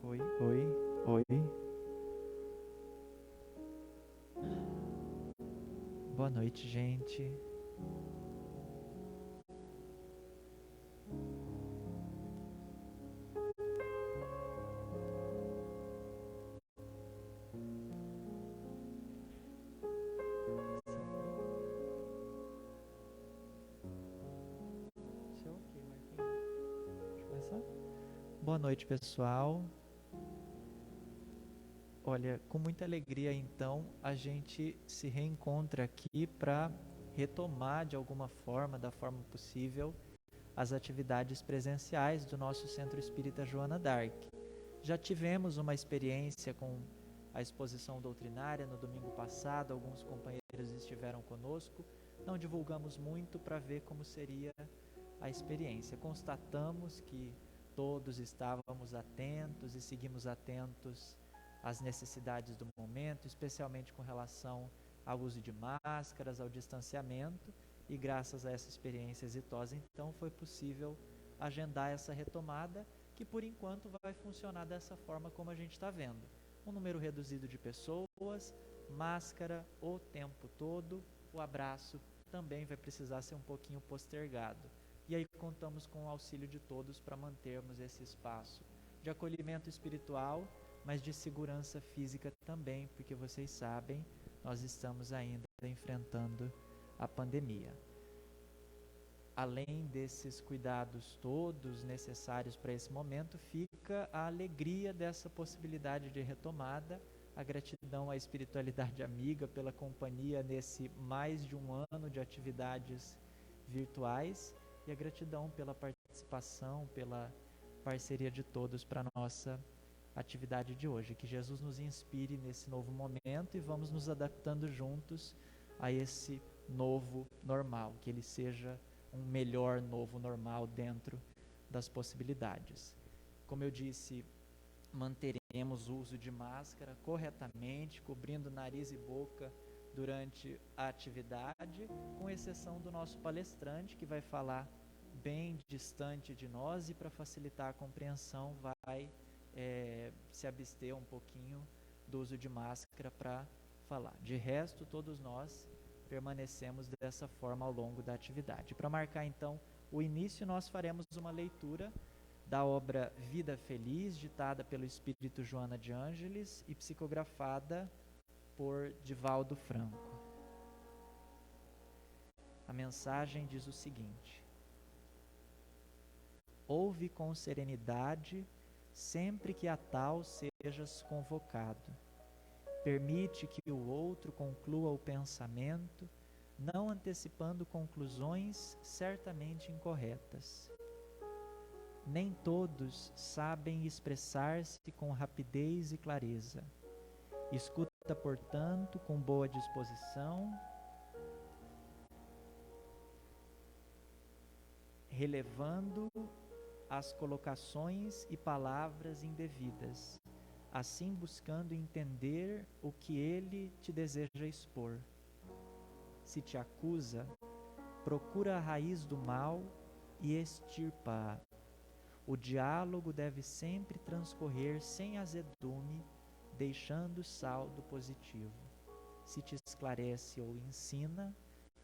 Oi, oi, oi. Boa noite, gente. Isso é ok, Marquinhos. Deixa eu começar. Boa noite, pessoal. Olha, com muita alegria, então, a gente se reencontra aqui para retomar de alguma forma, da forma possível, as atividades presenciais do nosso Centro Espírita Joana d'Arc. Já tivemos uma experiência com a exposição doutrinária no domingo passado, alguns companheiros estiveram conosco, não divulgamos muito para ver como seria a experiência. Constatamos que todos estávamos atentos e seguimos atentos às necessidades do momento, especialmente com relação ao uso de máscaras, ao distanciamento, e graças a essa experiência exitosa, então, foi possível agendar essa retomada, que por enquanto vai funcionar dessa forma como a gente está vendo. Um número reduzido de pessoas, máscara o tempo todo, o abraço também vai precisar ser um pouquinho postergado. E aí contamos com o auxílio de todos para mantermos esse espaço de acolhimento espiritual, mas de segurança física também, porque vocês sabem, nós estamos ainda enfrentando a pandemia. Além desses cuidados todos necessários para esse momento, fica a alegria dessa possibilidade de retomada, a gratidão à espiritualidade amiga pela companhia nesse mais de um ano de atividades virtuais, e a gratidão pela participação, pela parceria de todos para a nossa atividade de hoje. Que Jesus nos inspire nesse novo momento e vamos nos adaptando juntos a esse novo normal, que ele seja um melhor novo normal dentro das possibilidades. Como eu disse, manteremos o uso de máscara corretamente, cobrindo nariz e boca durante a atividade, com exceção do nosso palestrante, que vai falar bem distante de nós e, para facilitar a compreensão, vai se abster um pouquinho do uso de máscara para falar. De resto, todos nós permanecemos dessa forma ao longo da atividade. Para marcar, então, o início, nós faremos uma leitura da obra Vida Feliz, ditada pelo Espírito Joana de Ângeles e psicografada por Divaldo Franco. A mensagem diz o seguinte: ouve com serenidade sempre que a tal sejas convocado. Permite que o outro conclua o pensamento, não antecipando conclusões certamente incorretas. Nem todos sabem expressar-se com rapidez e clareza. Escuta, portanto, com boa disposição, relevando as colocações e palavras indevidas, assim buscando entender o que ele te deseja expor. Se te acusa, procura a raiz do mal e extirpa-a. O diálogo deve sempre transcorrer sem azedume, deixando saldo positivo. Se te esclarece ou ensina,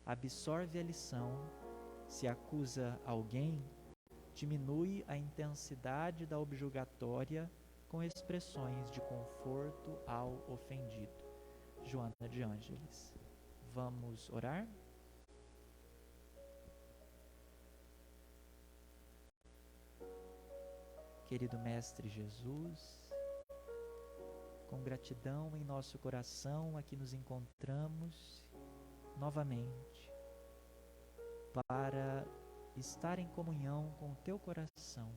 absorve a lição. Se acusa alguém, diminui a intensidade da objurgatória com expressões de conforto ao ofendido. Joana de Ângeles. Vamos orar? Querido Mestre Jesus, com gratidão em nosso coração, aqui nos encontramos novamente para estar em comunhão com o teu coração.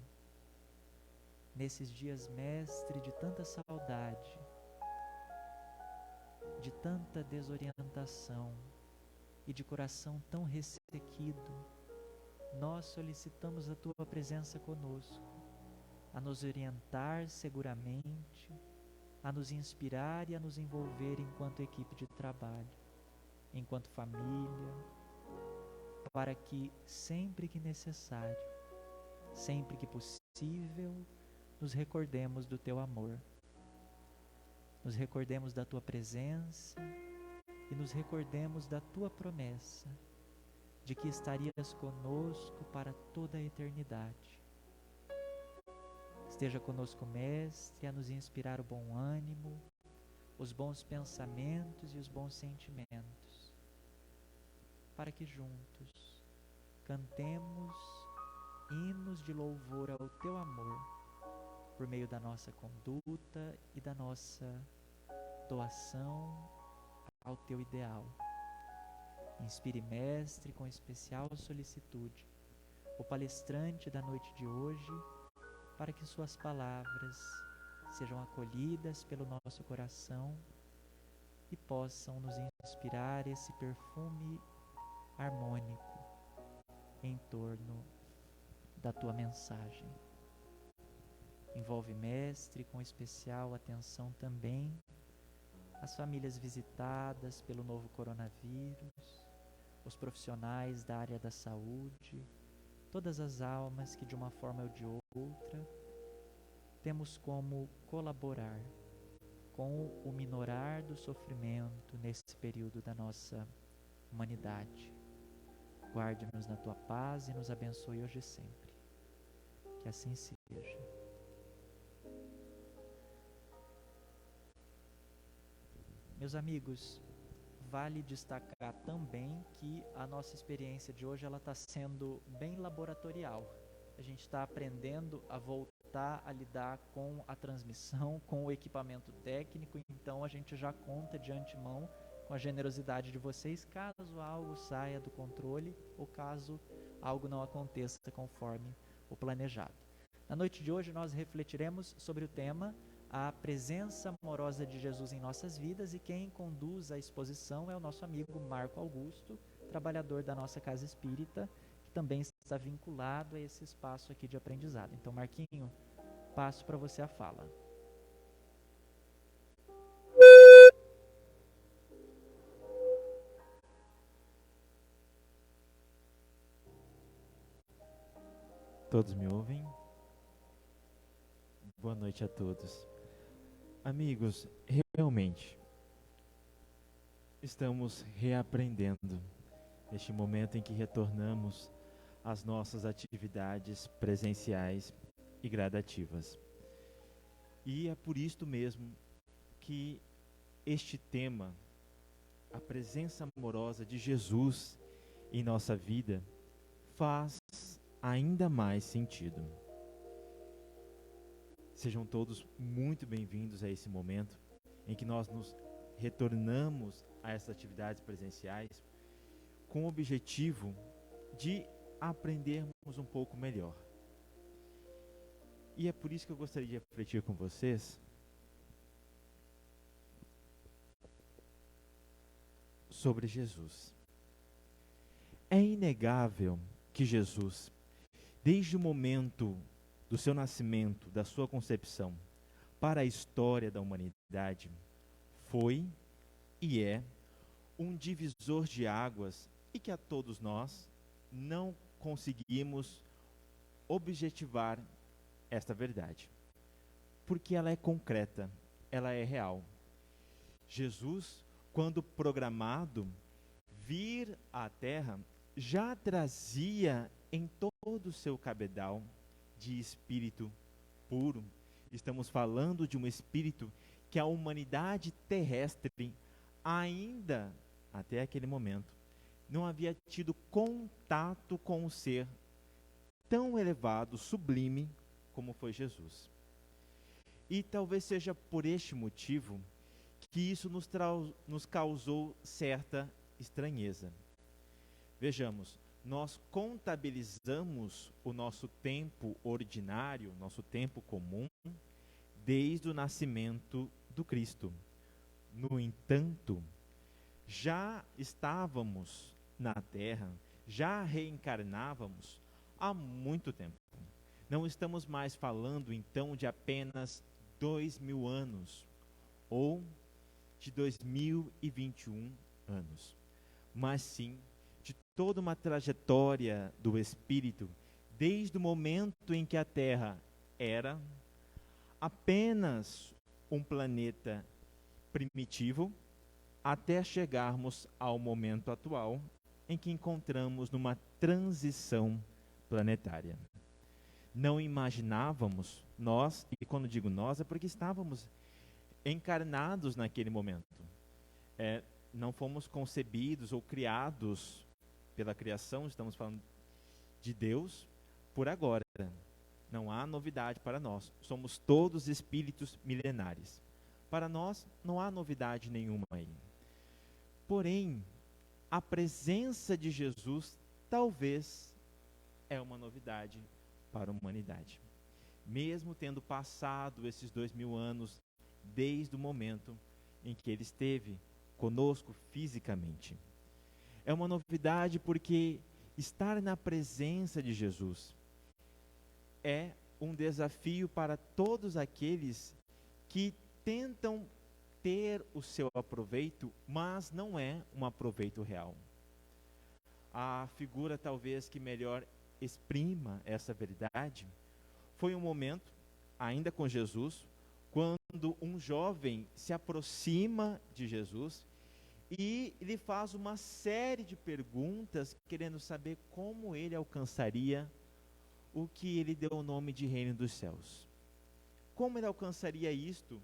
Nesses dias, Mestre, de tanta saudade, de tanta desorientação e de coração tão ressequido, nós solicitamos a tua presença conosco, a nos orientar seguramente, a nos inspirar e a nos envolver enquanto equipe de trabalho, enquanto família, para que sempre que necessário, sempre que possível, nos recordemos do teu amor, nos recordemos da tua presença e nos recordemos da tua promessa de que estarias conosco para toda a eternidade. Esteja conosco, Mestre, a nos inspirar o bom ânimo, os bons pensamentos e os bons sentimentos, para que juntos cantemos hinos de louvor ao teu amor, por meio da nossa conduta e da nossa doação ao teu ideal. Inspire, Mestre, com especial solicitude, o palestrante da noite de hoje, para que suas palavras sejam acolhidas pelo nosso coração e possam nos inspirar esse perfume harmônico em torno da tua mensagem. Envolve, Mestre, com especial atenção também as famílias visitadas pelo novo coronavírus, os profissionais da área da saúde, todas as almas que de uma forma ou de outra temos como colaborar com o minorar do sofrimento nesse período da nossa humanidade. Guarde-nos na tua paz e nos abençoe hoje e sempre. Que assim seja. Meus amigos, vale destacar também que a nossa experiência de hoje está sendo bem laboratorial. A gente está aprendendo a voltar a lidar com a transmissão, com o equipamento técnico, então a gente já conta de antemão com a generosidade de vocês, caso algo saia do controle ou caso algo não aconteça conforme o planejado. Na noite de hoje nós refletiremos sobre o tema a presença amorosa de Jesus em nossas vidas, e quem conduz a exposição é o nosso amigo Marco Augusto, trabalhador da nossa Casa Espírita, que também está vinculado a esse espaço aqui de aprendizado. Então, Marquinho, passo para você a fala. Todos me ouvem? Boa noite a todos. Amigos, realmente, estamos reaprendendo neste momento em que retornamos às nossas atividades presenciais e gradativas. E é por isto mesmo que este tema, a presença amorosa de Jesus em nossa vida, faz ainda mais sentido. Sejam todos muito bem-vindos a esse momento em que nós nos retornamos a essas atividades presenciais com o objetivo de aprendermos um pouco melhor. E é por isso que eu gostaria de refletir com vocês sobre Jesus. É inegável que Jesus, desde o momento do seu nascimento, da sua concepção, para a história da humanidade, foi e é um divisor de águas e que a todos nós não conseguimos objetivar esta verdade, porque ela é concreta, ela é real. Jesus, quando programado vir à Terra, já trazia em todo o seu cabedal de espírito puro. Estamos falando de um espírito que a humanidade terrestre ainda, até aquele momento, não havia tido contato com um ser tão elevado, sublime, como foi Jesus. E talvez seja por este motivo que isso nos causou certa estranheza. Vejamos, nós contabilizamos o nosso tempo ordinário, nosso tempo comum, desde o nascimento do Cristo. No entanto, já estávamos na Terra, já reencarnávamos há muito tempo. Não estamos mais falando, então, de apenas 2000 anos, ou de 2021 anos, mas sim de toda uma trajetória do Espírito, desde o momento em que a Terra era apenas um planeta primitivo, até chegarmos ao momento atual, em que encontramos numa transição planetária. Não imaginávamos, nós, e quando digo nós, é porque estávamos encarnados naquele momento. Não fomos concebidos ou criados pela criação, estamos falando de Deus, por agora. Não há novidade para nós. Somos todos espíritos milenares. Para nós, não há novidade nenhuma aí. Porém, a presença de Jesus talvez é uma novidade para a humanidade. Mesmo tendo passado esses 2000 anos desde o momento em que ele esteve conosco fisicamente. É uma novidade porque estar na presença de Jesus é um desafio para todos aqueles que tentam ter o seu aproveito, mas não é um aproveito real. A figura talvez que melhor exprima essa verdade foi um momento, ainda com Jesus, quando um jovem se aproxima de Jesus e lhe faz uma série de perguntas, querendo saber como ele alcançaria o que ele deu o nome de Reino dos Céus. Como ele alcançaria isto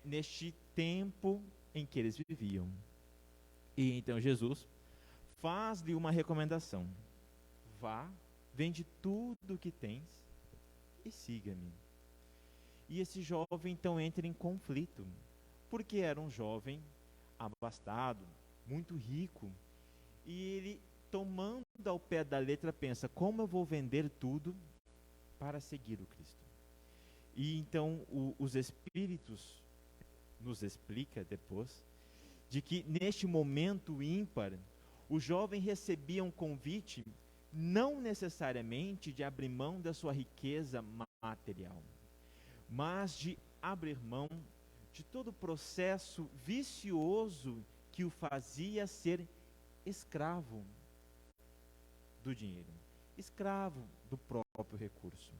neste tempo em que eles viviam? E então Jesus faz-lhe uma recomendação: vá, vende tudo o que tens e siga-me. E esse jovem então entra em conflito, porque era um jovem abastado, muito rico, e ele, tomando ao pé da letra, pensa: como eu vou vender tudo para seguir o Cristo? E então os Espíritos nos explica depois, de que neste momento ímpar, o jovem recebia um convite, não necessariamente de abrir mão da sua riqueza material, mas de abrir mão de todo o processo vicioso que o fazia ser escravo do dinheiro, escravo do próprio recurso.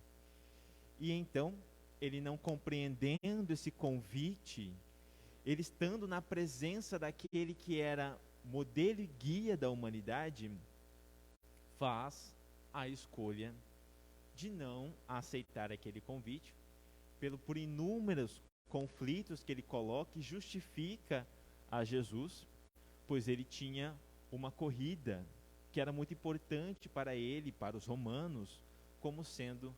E então, ele, não compreendendo esse convite, ele estando na presença daquele que era modelo e guia da humanidade, faz a escolha de não aceitar aquele convite, por inúmeros conflitos que ele coloca e justifica a Jesus, pois ele tinha uma corrida que era muito importante para ele, para os romanos, como sendo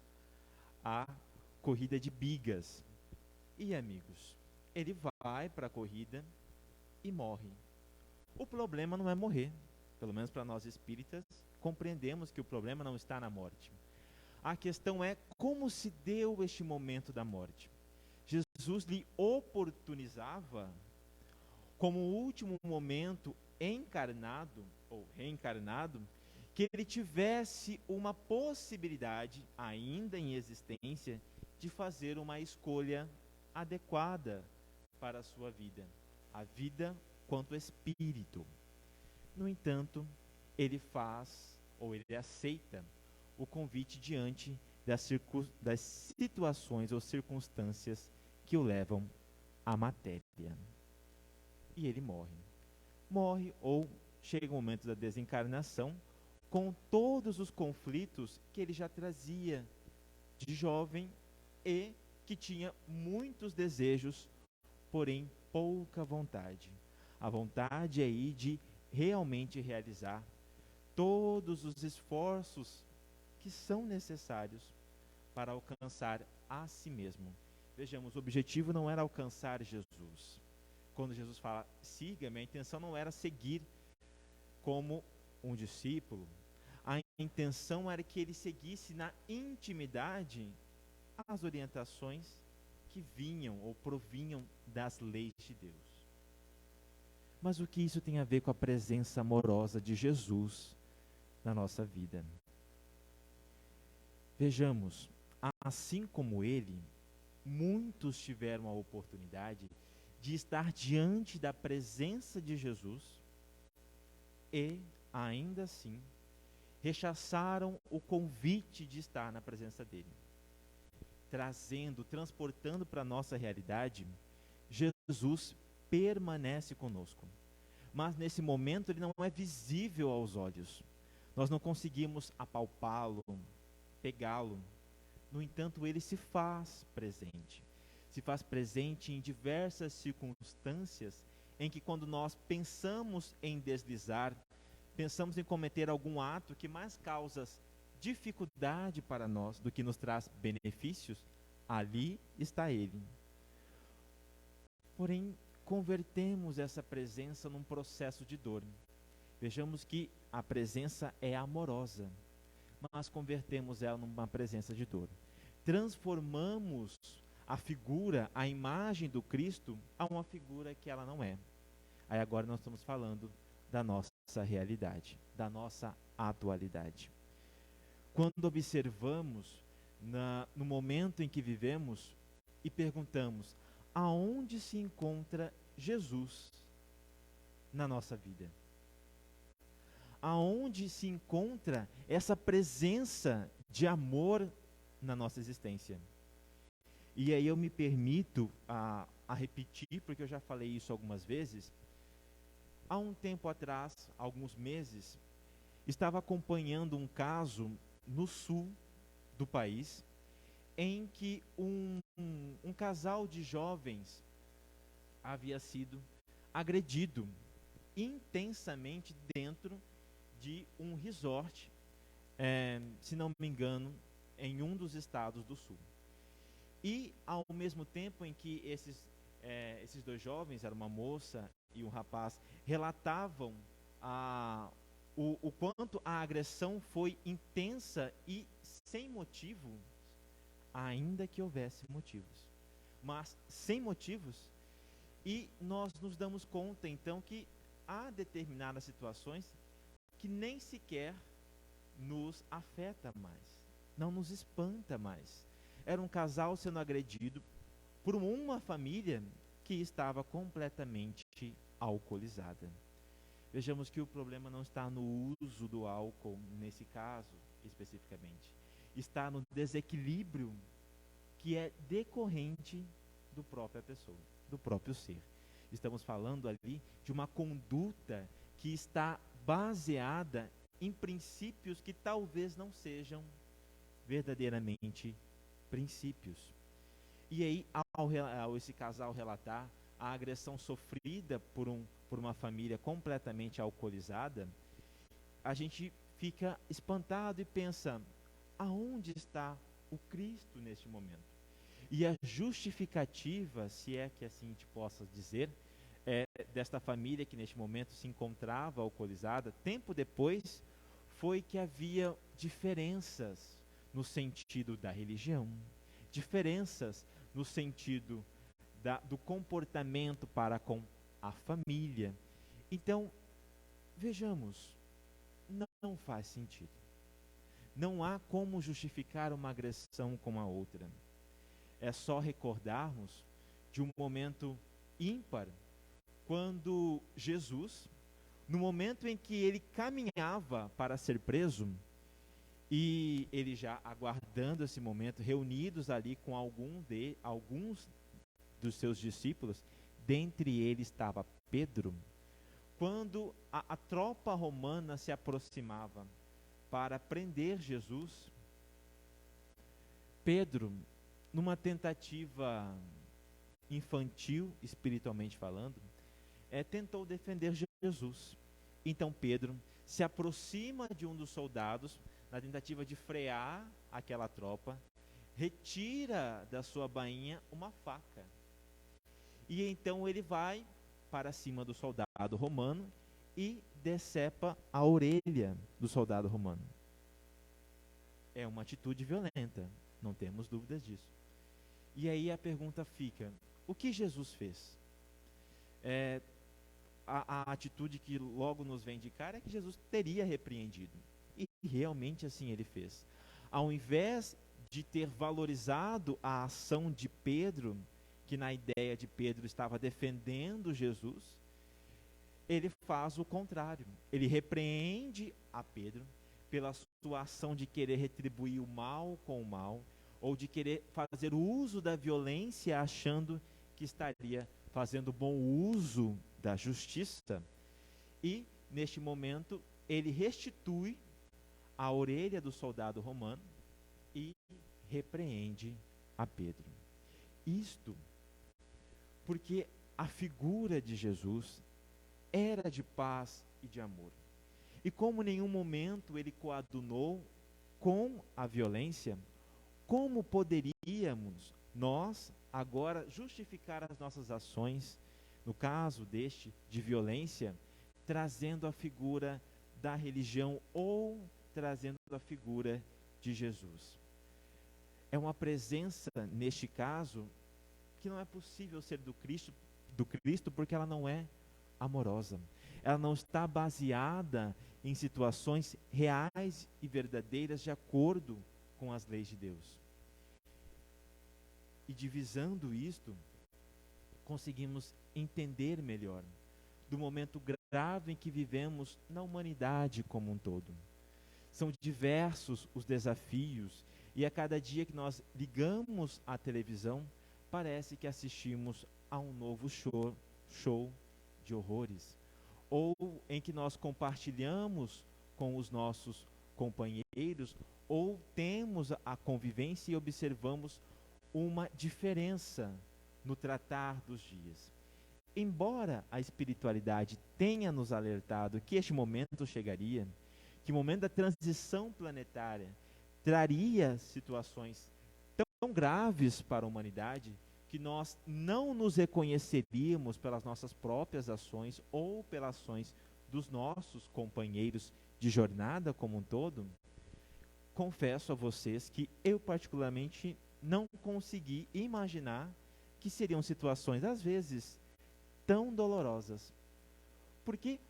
a corrida de bigas. E, amigos, ele vai para a corrida e morre. O problema não é morrer. Pelo menos para nós espíritas, compreendemos que o problema não está na morte. A questão é como se deu este momento da morte. Jesus lhe oportunizava, como último momento encarnado ou reencarnado, que ele tivesse uma possibilidade, ainda em existência, de fazer uma escolha adequada para a sua vida, a vida quanto espírito. No entanto, ele faz, ou ele aceita, o convite diante das situações ou circunstâncias que o levam à matéria. E ele morre. Morre, ou chega o momento da desencarnação, com todos os conflitos que ele já trazia de jovem e que tinha muitos desejos, porém pouca vontade. A vontade aí de realmente realizar todos os esforços que são necessários para alcançar a si mesmo. Vejamos, o objetivo não era alcançar Jesus. Quando Jesus fala, siga-me, a intenção não era seguir como um discípulo, intenção era que ele seguisse na intimidade as orientações que vinham ou provinham das leis de Deus. Mas o que isso tem a ver com a presença amorosa de Jesus na nossa vida? Vejamos, assim como ele, muitos tiveram a oportunidade de estar diante da presença de Jesus e, ainda assim, rechaçaram o convite de estar na presença dele. Transportando para a nossa realidade, Jesus permanece conosco. Mas nesse momento ele não é visível aos olhos. Nós não conseguimos apalpá-lo, pegá-lo. No entanto, ele se faz presente. Se faz presente em diversas circunstâncias em que, quando nós pensamos em deslizar, pensamos em cometer algum ato que mais causa dificuldade para nós do que nos traz benefícios, ali está ele. Porém, convertemos essa presença num processo de dor. Vejamos que a presença é amorosa, mas convertemos ela numa presença de dor. Transformamos a figura, a imagem do Cristo, a uma figura que ela não é. Aí agora nós estamos falando da nossa realidade, da nossa atualidade. Quando observamos no momento em que vivemos e perguntamos: aonde se encontra Jesus na nossa vida? Aonde se encontra essa presença de amor na nossa existência? E aí eu me permito a repetir, porque eu já falei isso algumas vezes. Há um tempo atrás, alguns meses, estava acompanhando um caso no sul do país, em que um casal de jovens havia sido agredido intensamente dentro de um resort, se não me engano, em um dos estados do sul. E ao mesmo tempo em que esses dois jovens, era uma moça e um rapaz, relatavam o quanto a agressão foi intensa e sem motivo, ainda que houvesse motivos, mas sem motivos. E nós nos damos conta então que há determinadas situações que nem sequer nos afeta mais, não nos espanta mais. Era um casal sendo agredido por uma família que estava completamente alcoolizada. Vejamos que o problema não está no uso do álcool, nesse caso especificamente. Está no desequilíbrio que é decorrente do própria pessoa, do próprio ser. Estamos falando ali de uma conduta que está baseada em princípios que talvez não sejam verdadeiramente princípios. E aí, ao esse casal relatar a agressão sofrida por uma família completamente alcoolizada, a gente fica espantado e pensa: aonde está o Cristo neste momento? E a justificativa, se é que assim a gente possa dizer, desta família que neste momento se encontrava alcoolizada, tempo depois, foi que havia diferenças no sentido da religião, diferenças no sentido do comportamento para com a família. Então, vejamos, não faz sentido. Não há como justificar uma agressão com a outra. É só recordarmos de um momento ímpar, quando Jesus, no momento em que ele caminhava para ser preso, e ele já aguardando esse momento, reunidos ali com alguns dos seus discípulos, dentre eles estava Pedro. Quando a tropa romana se aproximava para prender Jesus, Pedro, numa tentativa infantil, espiritualmente falando, tentou defender Jesus. Então Pedro se aproxima de um dos soldados, na tentativa de frear aquela tropa, retira da sua bainha uma faca. E então ele vai para cima do soldado romano e decepa a orelha do soldado romano. é uma atitude violenta, não temos dúvidas disso. E aí a pergunta fica, o que Jesus fez? A atitude que logo nos vem de cara é que Jesus teria repreendido. E realmente assim ele fez. Ao invés de ter valorizado a ação de Pedro, que na ideia de Pedro estava defendendo Jesus, ele faz o contrário. Ele repreende a Pedro pela sua ação de querer retribuir o mal com o mal, ou de querer fazer uso da violência achando que estaria fazendo bom uso da justiça. E, neste momento, ele restitui a orelha do soldado romano e repreende a Pedro. Isto porque a figura de Jesus era de paz e de amor. E como em nenhum momento ele coadunou com a violência, como poderíamos nós agora justificar as nossas ações, no caso deste de violência, trazendo a figura da religião ou trazendo a figura de Jesus? É uma presença, neste caso, que não é possível ser do Cristo porque ela não é amorosa. Ela não está baseada em situações reais e verdadeiras de acordo com as leis de Deus. E divisando isto, conseguimos entender melhor do momento grave em que vivemos na humanidade como um todo. São diversos os desafios e a cada dia que nós ligamos a televisão, parece que assistimos a um novo show de horrores, ou em que nós compartilhamos com os nossos companheiros, ou temos a convivência e observamos uma diferença no tratar dos dias. Embora a espiritualidade tenha nos alertado que este momento chegaria, que o momento da transição planetária traria situações tão graves para a humanidade, que nós não nos reconheceríamos pelas nossas próprias ações ou pelas ações dos nossos companheiros de jornada como um todo, confesso a vocês que eu particularmente não consegui imaginar que seriam situações, às vezes, tão dolorosas. Porque,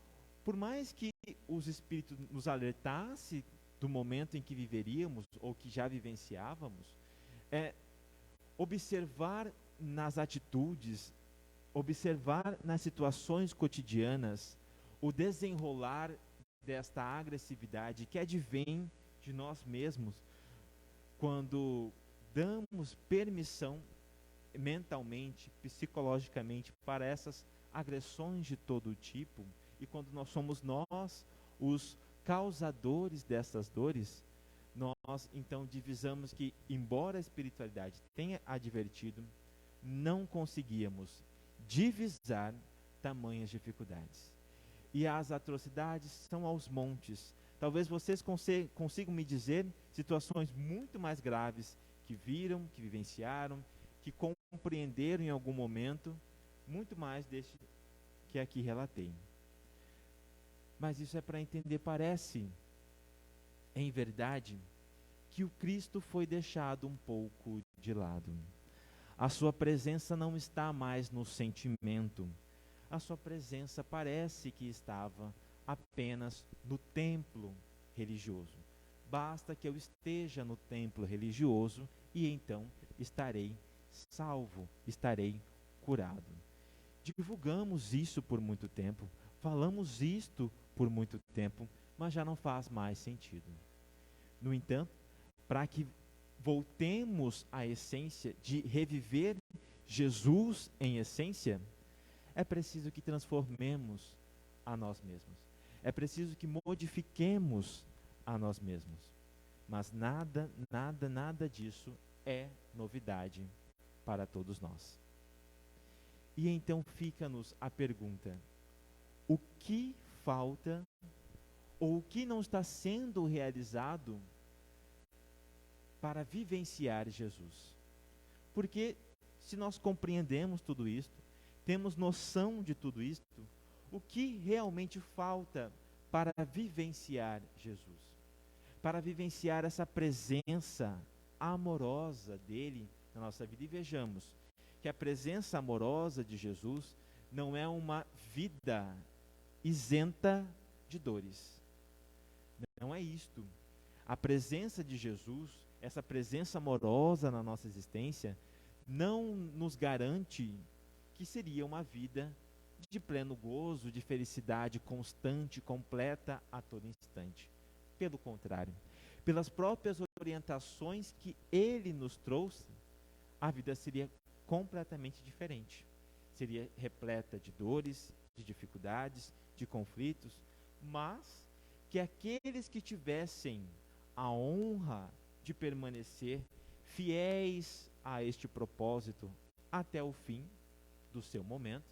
por mais que os Espíritos nos alertassem do momento em que viveríamos, ou que já vivenciávamos, observar nas atitudes, observar nas situações cotidianas, o desenrolar desta agressividade que advém de nós mesmos, quando damos permissão mentalmente, psicologicamente, para essas agressões de todo tipo, e quando nós somos nós os causadores dessas dores, nós então divisamos que, embora a espiritualidade tenha advertido, não conseguíamos divisar tamanhas dificuldades. E as atrocidades são aos montes. Talvez vocês consigam me dizer situações muito mais graves que viram, que vivenciaram, que compreenderam em algum momento, muito mais deste que aqui relatei. Mas isso é para entender, parece, em verdade, que o Cristo foi deixado um pouco de lado. A sua presença não está mais no sentimento. A sua presença parece que estava apenas no templo religioso. Basta que eu esteja no templo religioso e então estarei salvo, estarei curado. Divulgamos isso por muito tempo, falamos isto por muito tempo, mas já não faz mais sentido. No entanto, para que voltemos à essência de reviver Jesus em essência, é preciso que transformemos a nós mesmos. É preciso que modifiquemos a nós mesmos. Mas nada disso é novidade para todos nós. E então fica-nos a pergunta: o que falta ou o que não está sendo realizado para vivenciar Jesus? Porque se nós compreendemos tudo isto, temos noção de tudo isto, o que realmente falta para vivenciar Jesus? para vivenciar essa presença amorosa dele na nossa vida. E vejamos que a presença amorosa de Jesus não é uma vida isenta de dores. Não é isto. A presença de Jesus, essa presença amorosa na nossa existência, não nos garante que seria uma vida de pleno gozo, de felicidade constante, completa a todo instante. Pelo contrário, pelas próprias orientações que ele nos trouxe, a vida seria completamente diferente. Seria repleta de dores, de dificuldades, de conflitos, mas que aqueles que tivessem a honra de permanecer fiéis a este propósito até o fim do seu momento,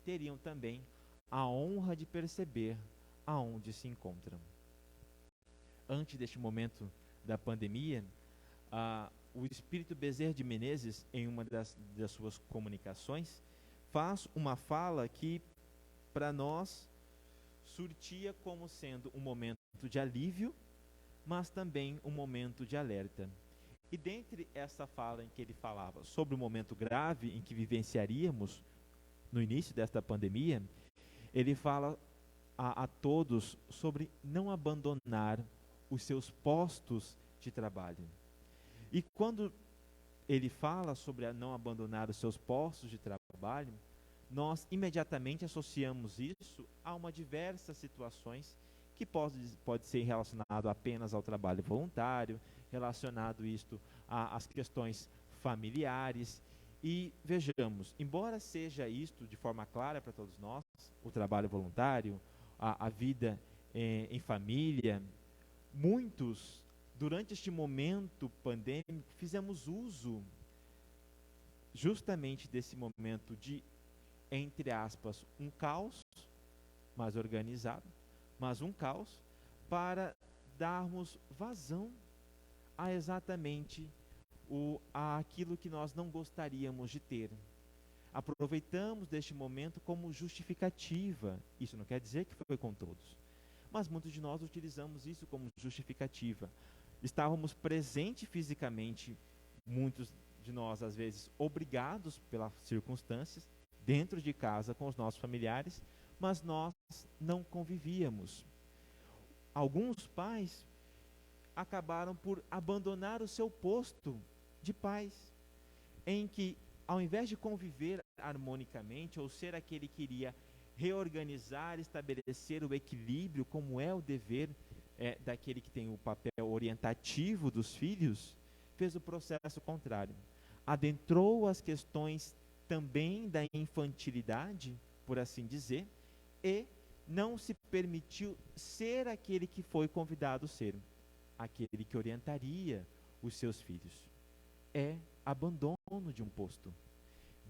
teriam também a honra de perceber aonde se encontram. Antes deste momento da pandemia, o Espírito Bezerra de Menezes, em uma das suas comunicações, faz uma fala que, para nós, surtia como sendo um momento de alívio, mas também um momento de alerta. E dentre essa fala em que ele falava sobre o momento grave em que vivenciaríamos no início desta pandemia, ele fala a todos sobre não abandonar os seus postos de trabalho. E quando ele fala sobre não abandonar os seus postos de trabalho, nós imediatamente associamos isso a uma diversas situações que pode ser relacionado apenas ao trabalho voluntário, relacionado isto às questões familiares. E vejamos, embora seja isto de forma clara para todos nós, o trabalho voluntário, a vida em família, muitos, durante este momento pandêmico, fizemos uso justamente desse momento de, entre aspas, um caos, mais organizado, mas um caos, para darmos vazão a exatamente aquilo que nós não gostaríamos de ter. Aproveitamos deste momento como justificativa. Isso não quer dizer que foi com todos, mas muitos de nós utilizamos isso como justificativa. Estávamos presentes fisicamente, muitos de nós, às vezes, obrigados pelas circunstâncias, dentro de casa com os nossos familiares, mas nós não convivíamos. Alguns pais acabaram por abandonar o seu posto de pais, em que, ao invés de conviver harmonicamente, ou ser aquele que iria reorganizar, estabelecer o equilíbrio, como é o dever daquele que tem o papel orientativo dos filhos, fez o processo contrário. Adentrou as questões também da infantilidade, por assim dizer, e não se permitiu ser aquele que foi convidado a ser, aquele que orientaria os seus filhos. É abandono de um posto.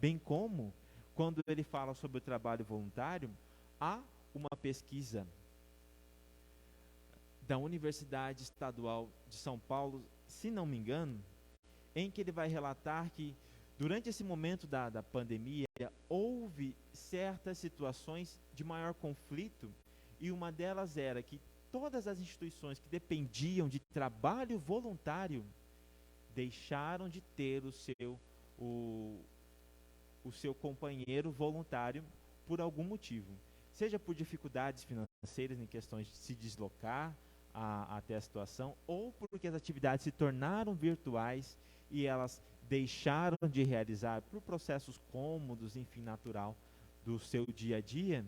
Bem como, quando ele fala sobre o trabalho voluntário, há uma pesquisa da Universidade Estadual de São Paulo, se não me engano, em que ele vai relatar que, durante esse momento da pandemia, houve certas situações de maior conflito, e uma delas era que todas as instituições que dependiam de trabalho voluntário deixaram de ter o seu companheiro voluntário por algum motivo, seja por dificuldades financeiras em questões de se deslocar até a situação, ou porque as atividades se tornaram virtuais e elas deixaram de realizar por processos cômodos, enfim, natural do seu dia a dia,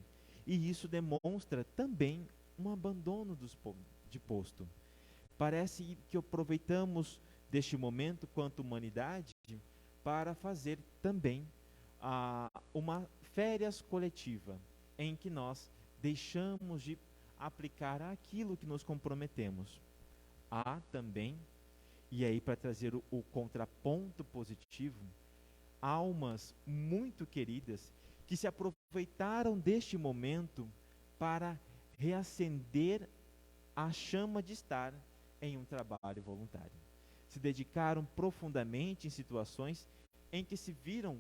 e isso demonstra também um abandono de posto. Parece que aproveitamos deste momento, quanto humanidade, para fazer também uma férias coletiva, em que nós deixamos de aplicar aquilo que nos comprometemos. Há também, e aí para trazer o contraponto positivo, almas muito queridas que se aproveitaram deste momento para reacender a chama de estar em um trabalho voluntário. Se dedicaram profundamente em situações em que se viram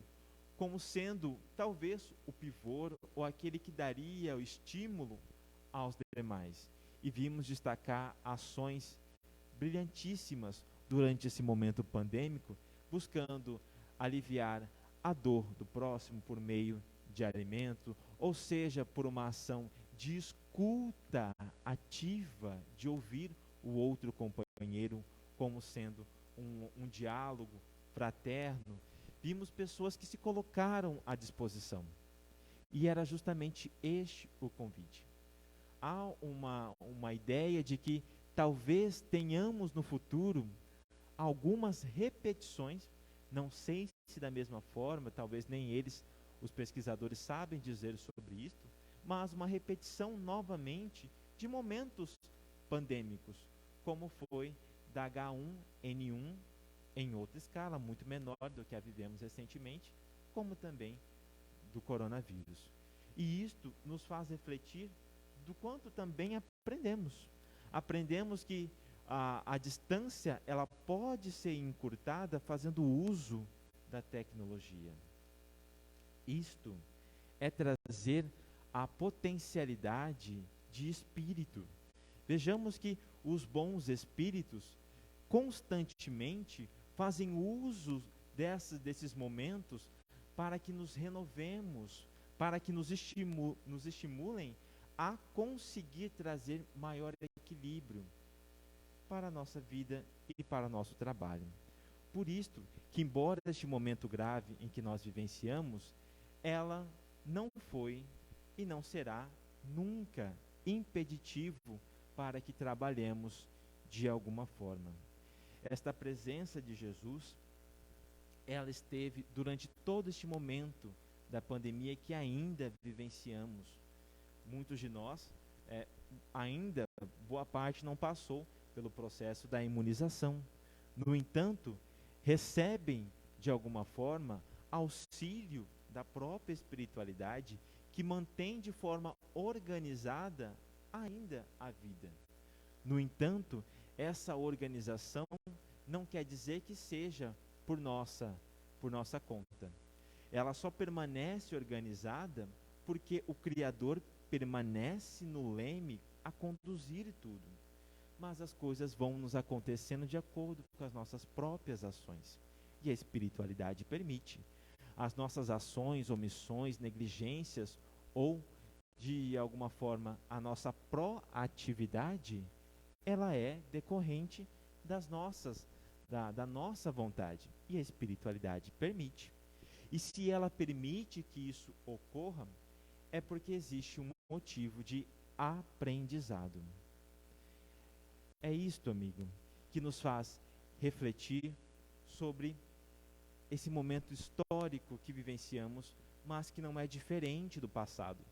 como sendo talvez o pivô ou aquele que daria o estímulo aos demais. E vimos destacar ações brilhantíssimas durante esse momento pandêmico, buscando aliviar a dor do próximo por meio de alimento, ou seja, por uma ação de escuta ativa, de ouvir o outro companheiro como sendo um diálogo fraterno. Vimos pessoas que se colocaram à disposição. E era justamente este o convite. Há uma ideia de que talvez tenhamos no futuro algumas repetições, não sei se da mesma forma, talvez nem eles, os pesquisadores, sabem dizer sobre isto, mas uma repetição novamente de momentos pandêmicos, como foi da H1N1 em outra escala, muito menor do que a vivemos recentemente, como também do coronavírus. E isto nos faz refletir do quanto também aprendemos. Aprendemos que a distância ela pode ser encurtada fazendo uso da tecnologia. Isto é trazer a potencialidade de espírito. Vejamos que os bons espíritos constantemente fazem uso desses momentos para que nos renovemos, para que nos estimulem a conseguir trazer maior equilíbrio para a nossa vida e para o nosso trabalho. Por isto que, embora este momento grave em que nós vivenciamos, ela não foi e não será nunca impeditivo para que trabalhemos de alguma forma. Esta presença de Jesus, ela esteve durante todo este momento da pandemia que ainda vivenciamos. Muitos de nós, ainda, boa parte não passou pelo processo da imunização. No entanto, recebem, de alguma forma, auxílio da própria espiritualidade que mantém de forma organizada ainda a vida. No entanto, essa organização não quer dizer que seja por nossa conta. Ela só permanece organizada porque o Criador permanece no leme a conduzir tudo. Mas as coisas vão nos acontecendo de acordo com as nossas próprias ações. E a espiritualidade permite. As nossas ações, omissões, negligências ou, de alguma forma, a nossa proatividade, ela é decorrente da nossa vontade. E a espiritualidade permite. E se ela permite que isso ocorra, é porque existe um motivo de aprendizado. É isto, amigo, que nos faz refletir sobre esse momento histórico que vivenciamos, mas que não é diferente do passado.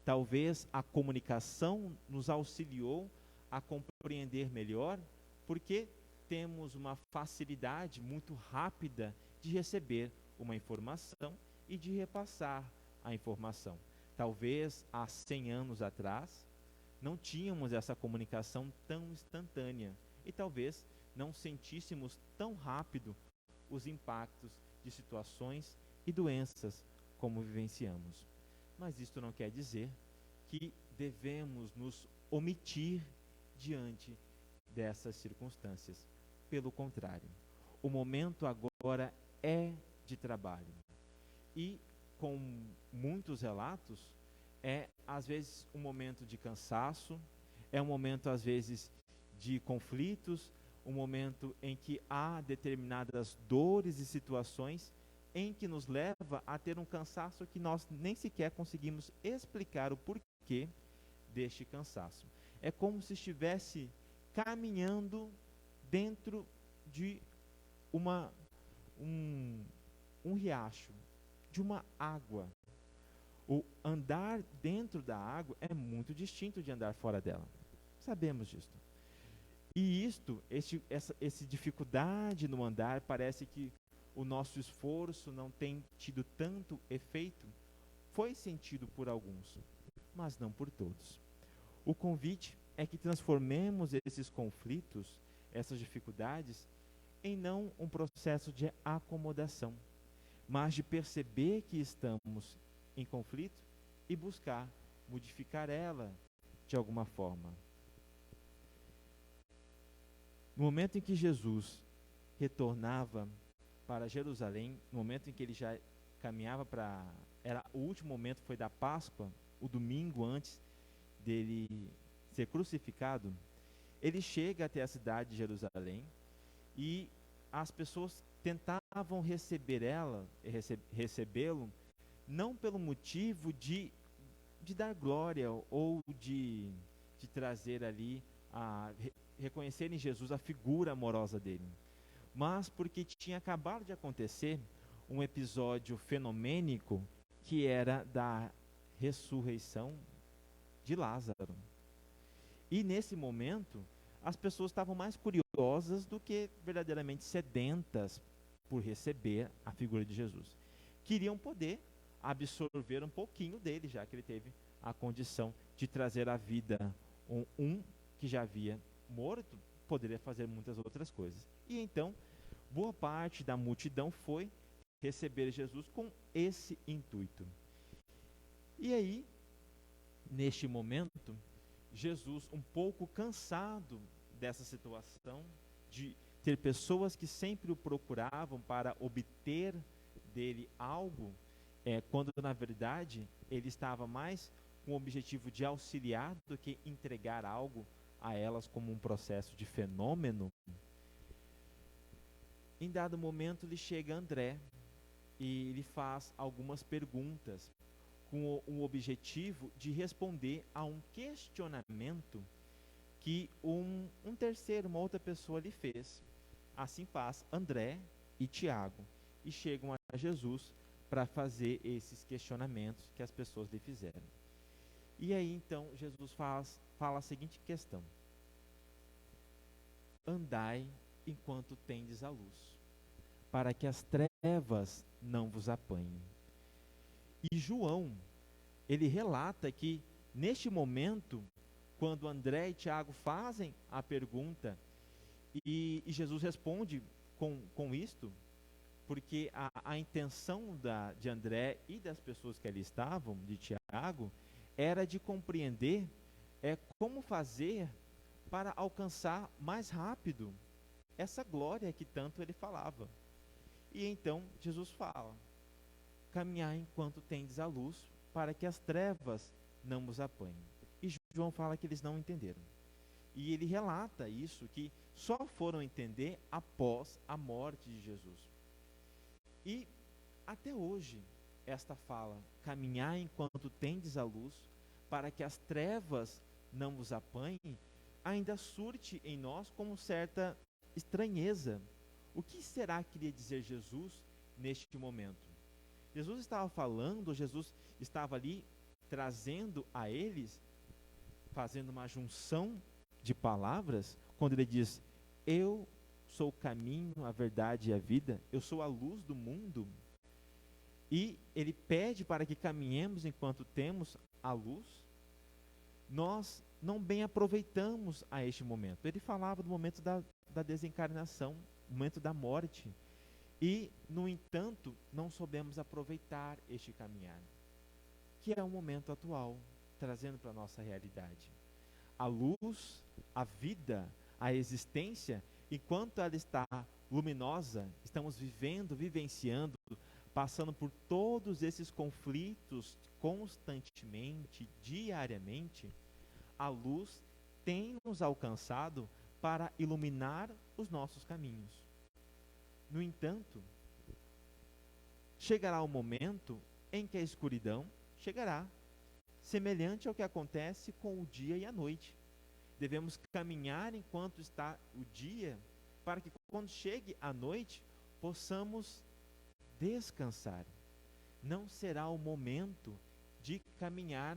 Talvez a comunicação nos auxiliou a compreender melhor, porque temos uma facilidade muito rápida de receber uma informação e de repassar a informação. Talvez há 100 anos atrás não tínhamos essa comunicação tão instantânea e talvez não sentíssemos tão rápido os impactos de situações e doenças como vivenciamos. Mas isto não quer dizer que devemos nos omitir diante dessas circunstâncias. Pelo contrário, o momento agora é de trabalho. E, com muitos relatos, é às vezes um momento de cansaço, é um momento às vezes de conflitos, um momento em que há determinadas dores e situações em que nos leva a ter um cansaço que nós nem sequer conseguimos explicar o porquê deste cansaço. É como se estivesse caminhando dentro de um riacho, de uma água. O andar dentro da água é muito distinto de andar fora dela. Sabemos disso. E essa dificuldade no andar, parece que o nosso esforço não tem tido tanto efeito. Foi sentido por alguns, mas não por todos. O convite é que transformemos esses conflitos, essas dificuldades, em não um processo de acomodação, mas de perceber que estamos em conflito e buscar modificar ela de alguma forma. No momento em que Jesus retornava para Jerusalém, no momento em que ele já caminhava para... o último momento foi da Páscoa, o domingo antes dele ser crucificado, ele chega até a cidade de Jerusalém e as pessoas tentavam recebê-lo, não pelo motivo de dar glória ou de trazer ali, reconhecer em Jesus a figura amorosa dele, mas porque tinha acabado de acontecer um episódio fenomênico que era da ressurreição de Lázaro. E nesse momento, as pessoas estavam mais curiosas do que verdadeiramente sedentas por receber a figura de Jesus. Queriam poder absorver um pouquinho dele, já que ele teve a condição de trazer à vida um que já havia morto, poderia fazer muitas outras coisas. E então, boa parte da multidão foi receber Jesus com esse intuito. E aí, neste momento, Jesus, um pouco cansado dessa situação, de ter pessoas que sempre o procuravam para obter dele algo, quando na verdade ele estava mais com o objetivo de auxiliar do que entregar algo a elas como um processo de fenômeno. Em dado momento lhe chega André e lhe faz algumas perguntas com o objetivo de responder a um questionamento que uma outra pessoa lhe fez. Assim faz André e Tiago e chegam a Jesus para fazer esses questionamentos que as pessoas lhe fizeram. E aí então Jesus fala a seguinte questão: andai enquanto tendes a luz, para que as trevas não vos apanhem. E João, ele relata que neste momento, quando André e Tiago fazem a pergunta e Jesus responde com isto, porque a intenção de André e das pessoas que ali estavam, de Tiago, era de compreender como fazer para alcançar mais rápido essa glória que tanto ele falava. E então Jesus fala: caminhar enquanto tendes a luz, para que as trevas não vos apanhem. E João fala que eles não entenderam. E ele relata isso, que só foram entender após a morte de Jesus. E até hoje, esta fala, caminhar enquanto tendes a luz, para que as trevas não vos apanhem, ainda surte em nós como certa estranheza. O que será que queria dizer Jesus neste momento? Jesus estava falando, Jesus estava ali trazendo a eles, fazendo uma junção de palavras, quando ele diz: eu sou o caminho, a verdade e a vida, eu sou a luz do mundo. E ele pede para que caminhemos enquanto temos a luz. Nós não bem aproveitamos a este momento. Ele falava do momento da desencarnação, momento da morte. E, no entanto, não soubemos aproveitar este caminhar, que é o momento atual, trazendo para a nossa realidade. A luz, a vida, a existência, enquanto ela está luminosa, estamos vivenciando, passando por todos esses conflitos constantemente, diariamente, a luz tem nos alcançado para iluminar os nossos caminhos. No entanto, chegará o momento em que a escuridão chegará, semelhante ao que acontece com o dia e a noite. Devemos caminhar enquanto está o dia, para que quando chegue a noite, possamos descansar. Não será o momento de caminhar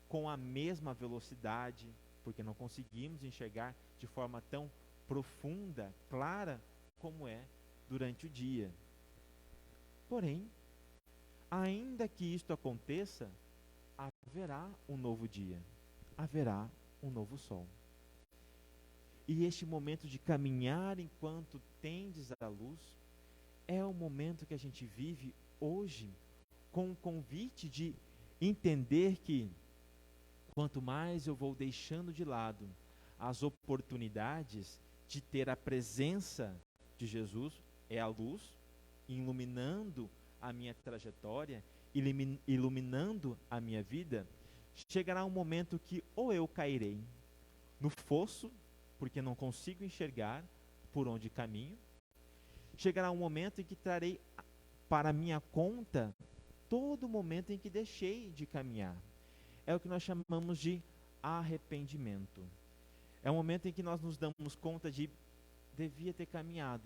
com a mesma velocidade, porque não conseguimos enxergar de forma tão profunda, clara, como é durante o dia. Porém, ainda que isto aconteça, haverá um novo dia, haverá um novo sol. E este momento de caminhar enquanto tendes a luz é o momento que a gente vive hoje, com o convite de entender que quanto mais eu vou deixando de lado as oportunidades de ter a presença de Jesus, é a luz, iluminando a minha trajetória, iluminando a minha vida, chegará um momento que ou eu cairei no fosso, porque não consigo enxergar por onde caminho, chegará um momento em que trarei para minha conta todo o momento em que deixei de caminhar. É o que nós chamamos de arrependimento. É o momento em que nós nos damos conta de devia ter caminhado,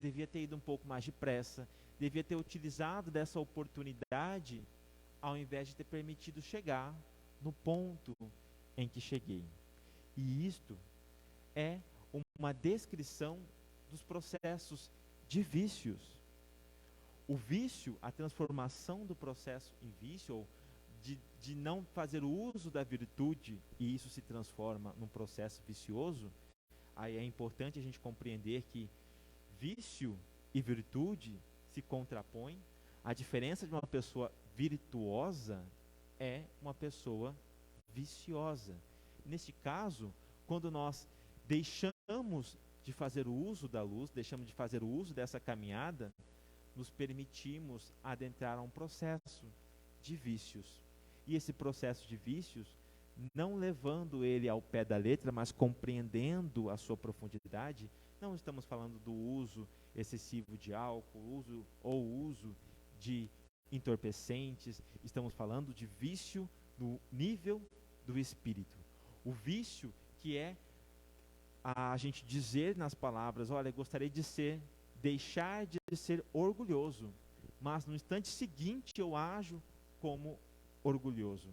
devia ter ido um pouco mais depressa, devia ter utilizado dessa oportunidade ao invés de ter permitido chegar no ponto em que cheguei. E isto é uma descrição dos processos de vícios. O vício, a transformação do processo em vício, ou de não fazer o uso da virtude, e isso se transforma num processo vicioso, aí é importante a gente compreender que vício e virtude se contrapõem. A diferença de uma pessoa virtuosa é uma pessoa viciosa. Neste caso, quando nós deixamos de fazer o uso da luz, deixamos de fazer o uso dessa caminhada, nos permitimos adentrar a um processo de vícios. E esse processo de vícios, não levando ele ao pé da letra, mas compreendendo a sua profundidade, não estamos falando do uso excessivo de álcool, uso de entorpecentes, estamos falando de vício no nível do espírito. O vício que é a gente dizer nas palavras, olha, gostaria de deixar de ser orgulhoso, mas no instante seguinte eu ajo como orgulhoso.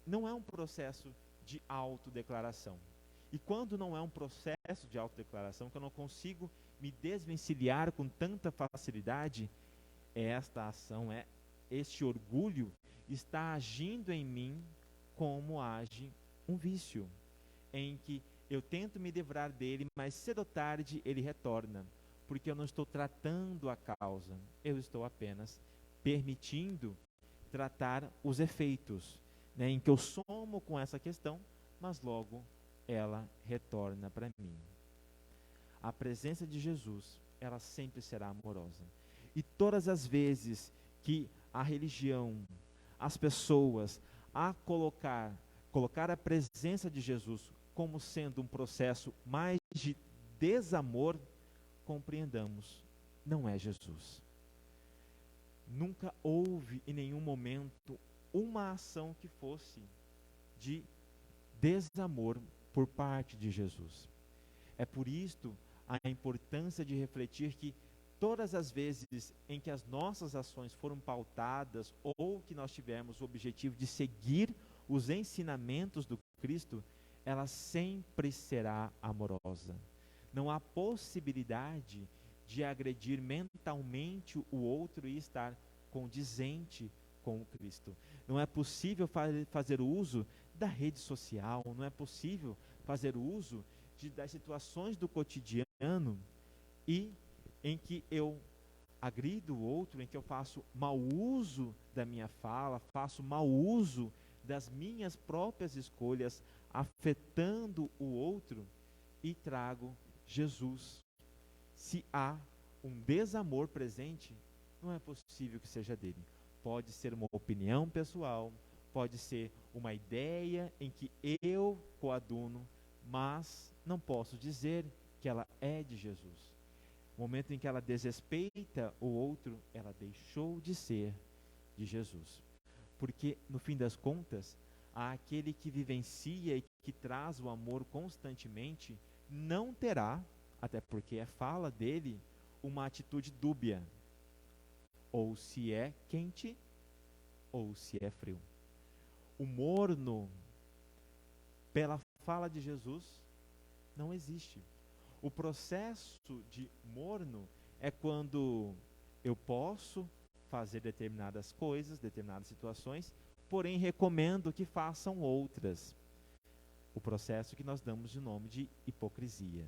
Não é um processo de autodeclaração. E quando não é um processo de autodeclaração, que eu não consigo me desvencilhar com tanta facilidade, esta ação, este orgulho está agindo em mim como age um vício, em que eu tento me livrar dele, mas cedo ou tarde ele retorna, porque eu não estou tratando a causa, eu estou apenas permitindo tratar os efeitos, em que eu somo com essa questão, mas logo ela retorna para mim. A presença de Jesus, ela sempre será amorosa. E todas as vezes que a religião, as pessoas, colocar a presença de Jesus como sendo um processo mais de desamor, compreendamos, não é Jesus. Nunca houve em nenhum momento uma ação que fosse de desamor por parte de Jesus. É por isto a importância de refletir que todas as vezes em que as nossas ações foram pautadas ou que nós tivemos o objetivo de seguir os ensinamentos do Cristo, ela sempre será amorosa. Não há possibilidade de agredir mentalmente o outro e estar condizente com o Cristo. Não é possível fazer uso da rede social, não é possível fazer uso das situações do cotidiano e em que eu agrido o outro, em que eu faço mau uso da minha fala, faço mau uso das minhas próprias escolhas, afetando o outro e trago Jesus. Se há um desamor presente, não é possível que seja dele. Pode ser uma opinião pessoal, pode ser uma ideia em que eu coaduno, mas não posso dizer que ela é de Jesus. No momento em que ela desrespeita o outro, ela deixou de ser de Jesus. Porque, no fim das contas, aquele que vivencia e que traz o amor constantemente, não terá, até porque é fala dele, uma atitude dúbia. Ou se é quente, ou se é frio. O morno, pela fala de Jesus, não existe. O processo de morno é quando eu posso fazer determinadas coisas, determinadas situações, porém recomendo que façam outras. O processo que nós damos de nome de hipocrisia.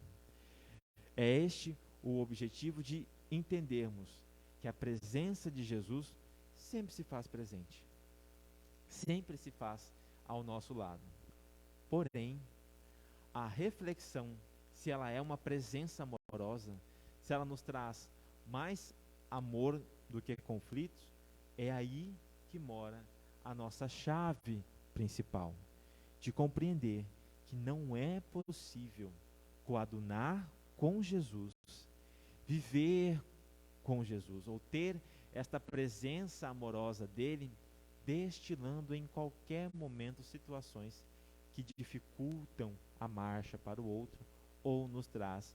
É este o objetivo de entendermos que a presença de Jesus sempre se faz presente. Sempre se faz ao nosso lado. Porém, a reflexão se ela é uma presença amorosa, se ela nos traz mais amor do que conflitos, é aí que mora a nossa chave principal, de compreender que não é possível coadunar com Jesus, viver com Jesus, ou ter esta presença amorosa dele, destilando em qualquer momento situações que dificultam a marcha para o outro ou nos traz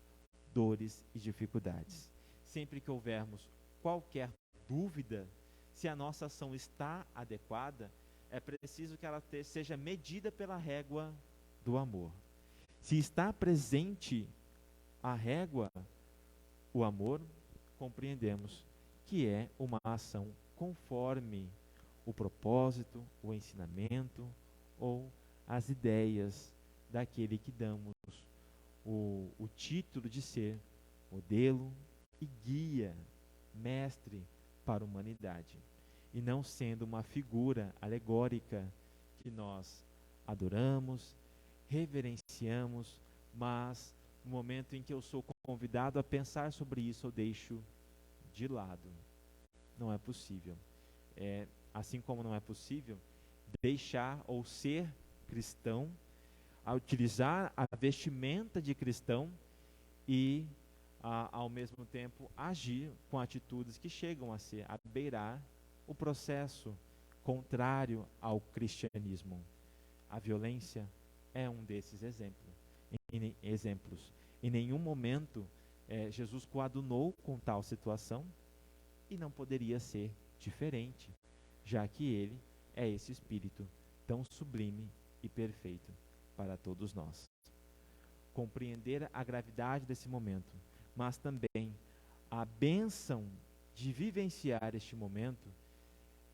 dores e dificuldades. Sempre que houvermos qualquer dúvida se a nossa ação está adequada, é preciso que ela seja medida pela régua do amor. Se está presente a régua, o amor, compreendemos que é uma ação conforme o propósito, o ensinamento ou as ideias daquele que damos o título de ser modelo e guia, mestre para a humanidade, e não sendo uma figura alegórica que nós adoramos, reverenciamos, mas no momento em que eu sou convidado a pensar sobre isso, eu deixo de lado. Não é possível. Assim como não é possível deixar ou ser cristão, a utilizar a vestimenta de cristão e, ao mesmo tempo, agir com atitudes que chegam a beirar o processo contrário ao cristianismo. A violência é um desses exemplos. Em nenhum momento Jesus coadunou com tal situação e não poderia ser diferente, já que ele é esse Espírito tão sublime e perfeito para todos nós. Compreender a gravidade desse momento, mas também a bênção de vivenciar este momento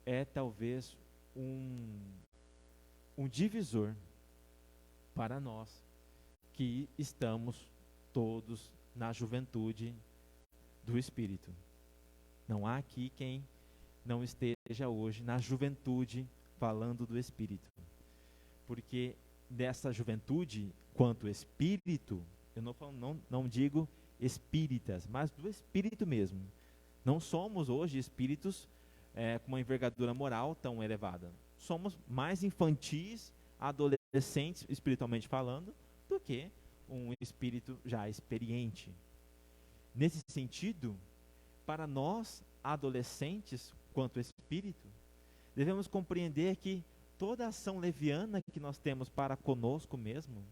é talvez um divisor para nós que estamos todos na juventude do Espírito. Não há aqui quem não esteja hoje na juventude falando do Espírito. Porque dessa juventude, quanto Espírito, eu não digo espíritas, mas do Espírito mesmo. Não somos hoje espíritos com uma envergadura moral tão elevada. Somos mais infantis, adolescentes, espiritualmente falando, do que um espírito já experiente. Nesse sentido, para nós, adolescentes, quanto espírito, devemos compreender que toda ação leviana que nós temos para conosco mesmo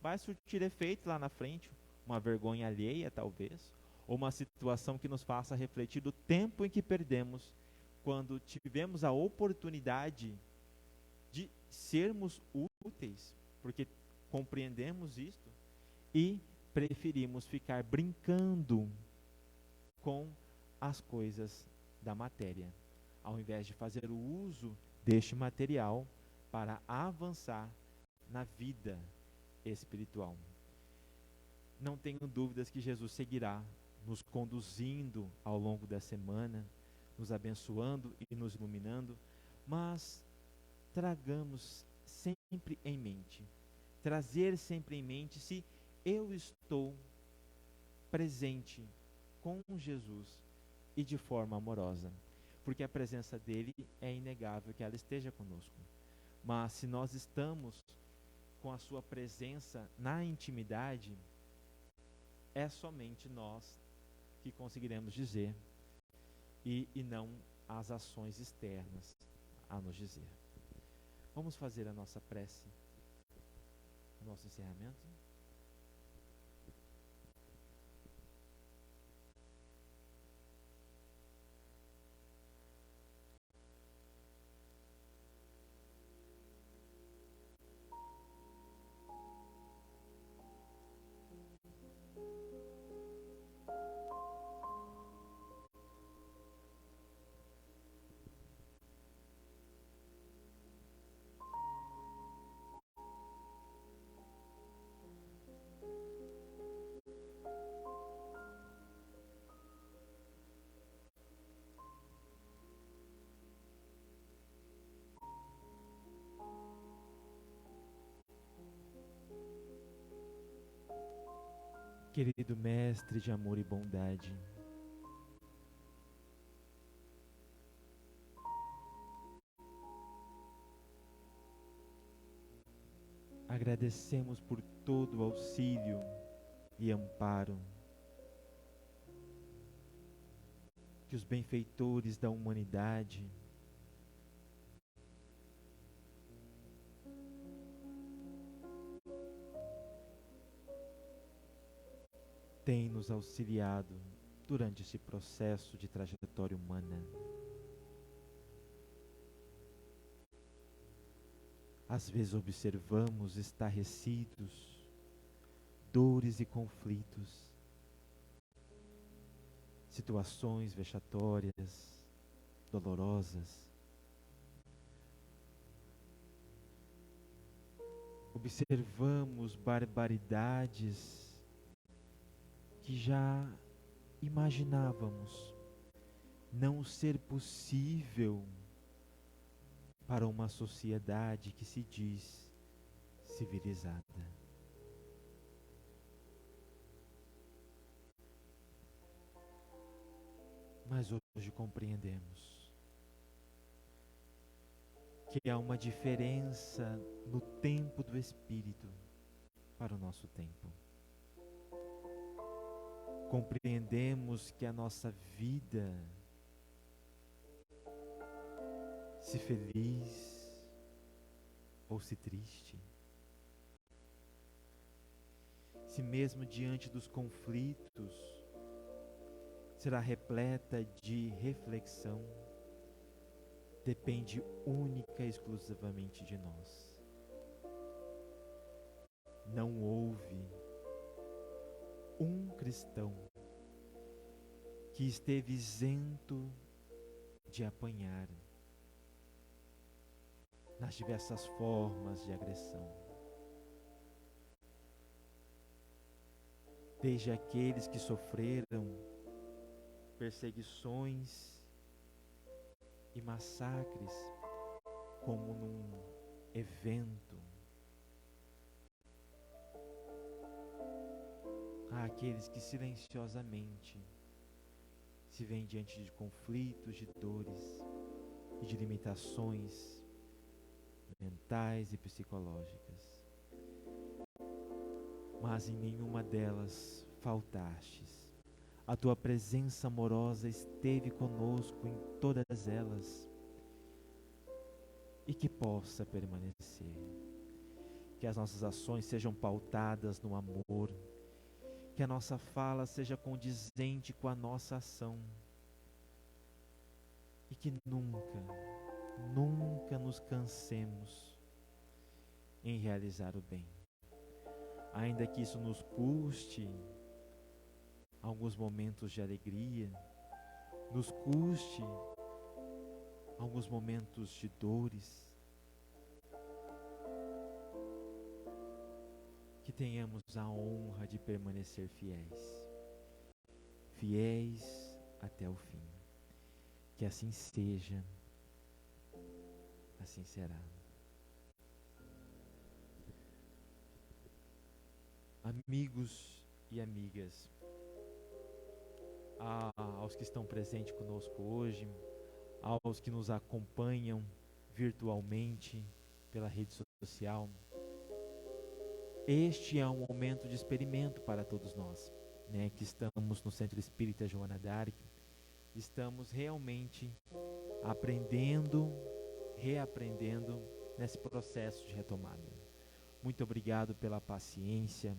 vai surtir efeito lá na frente, uma vergonha alheia talvez, ou uma situação que nos faça refletir do tempo em que perdemos quando tivemos a oportunidade de sermos úteis, porque compreendemos isto e preferimos ficar brincando com as coisas da matéria, ao invés de fazer o uso deste material para avançar na vida espiritual. Não tenho dúvidas que Jesus seguirá nos conduzindo ao longo da semana, nos abençoando e nos iluminando, mas tragamos sempre em mente, trazer sempre em mente se eu estou presente com Jesus e de forma amorosa, porque a presença dele é inegável que ela esteja conosco. Mas se nós estamos com a sua presença na intimidade, é somente nós que conseguiremos dizer e não as ações externas a nos dizer. Vamos fazer a nossa prece, o nosso encerramento? Querido Mestre de amor e bondade, agradecemos por todo o auxílio e amparo que os benfeitores da humanidade têm nos auxiliado durante esse processo de trajetória humana. Às vezes observamos estarrecidos, dores e conflitos, situações vexatórias, dolorosas. Observamos barbaridades que já imaginávamos não ser possível para uma sociedade que se diz civilizada. Mas hoje compreendemos que há uma diferença no tempo do Espírito para o nosso tempo. Compreendemos que a nossa vida, se feliz ou se triste, se mesmo diante dos conflitos, será repleta de reflexão, depende única e exclusivamente de nós. Não houve um cristão que esteve isento de apanhar nas diversas formas de agressão. Desde aqueles que sofreram perseguições e massacres, como num evento, há aqueles que silenciosamente se veem diante de conflitos, de dores e de limitações mentais e psicológicas. Mas em nenhuma delas faltastes. A tua presença amorosa esteve conosco em todas elas e que possa permanecer. Que as nossas ações sejam pautadas no amor, que a nossa fala seja condizente com a nossa ação e que nunca nos cansemos em realizar o bem. Ainda que isso nos custe alguns momentos de alegria, nos custe alguns momentos de dores, que tenhamos a honra de permanecer fiéis até o fim. Que assim seja, assim será. Amigos e amigas, aos que estão presentes conosco hoje, aos que nos acompanham virtualmente pela rede social, este é um momento de experimento para todos nós, né, que estamos no Centro Espírita Joana d'Arc. Estamos realmente aprendendo, reaprendendo nesse processo de retomada. Muito obrigado pela paciência,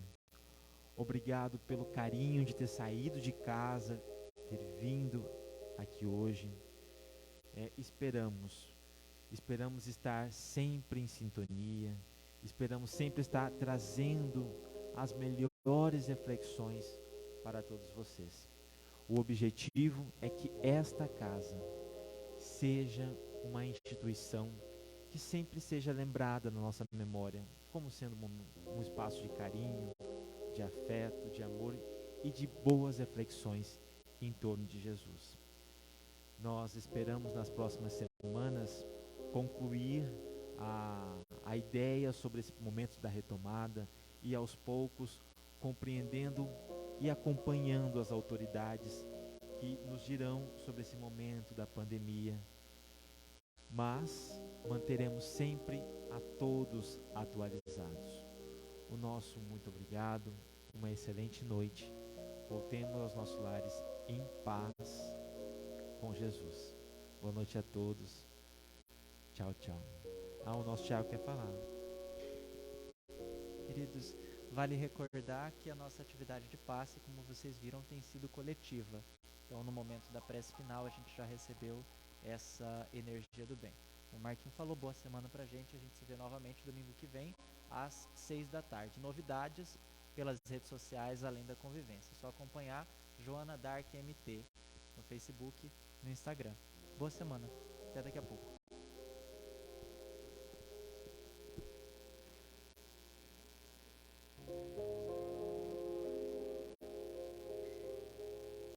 obrigado pelo carinho de ter saído de casa, ter vindo aqui hoje. Esperamos estar sempre em sintonia, esperamos sempre estar trazendo as melhores reflexões para todos vocês. O objetivo é que esta casa seja uma instituição que sempre seja lembrada na nossa memória, como sendo um espaço de carinho, de afeto, de amor e de boas reflexões em torno de Jesus. Nós esperamos nas próximas semanas concluir a ideia sobre esse momento da retomada e aos poucos compreendendo e acompanhando as autoridades que nos dirão sobre esse momento da pandemia. Mas manteremos sempre a todos atualizados. O nosso muito obrigado, uma excelente noite. Voltemos aos nossos lares em paz com Jesus. Boa noite a todos. Tchau, tchau. O nosso Thiago quer falar. Queridos, vale recordar que a nossa atividade de passe, como vocês viram, tem sido coletiva. Então, no momento da prece final, a gente já recebeu essa energia do bem. O Marquinhos falou boa semana pra gente. A gente se vê novamente domingo que vem, às 6 da tarde. Novidades pelas redes sociais, além da convivência. É só acompanhar Joana Dark MT no Facebook, no Instagram. Boa semana. Até daqui a pouco.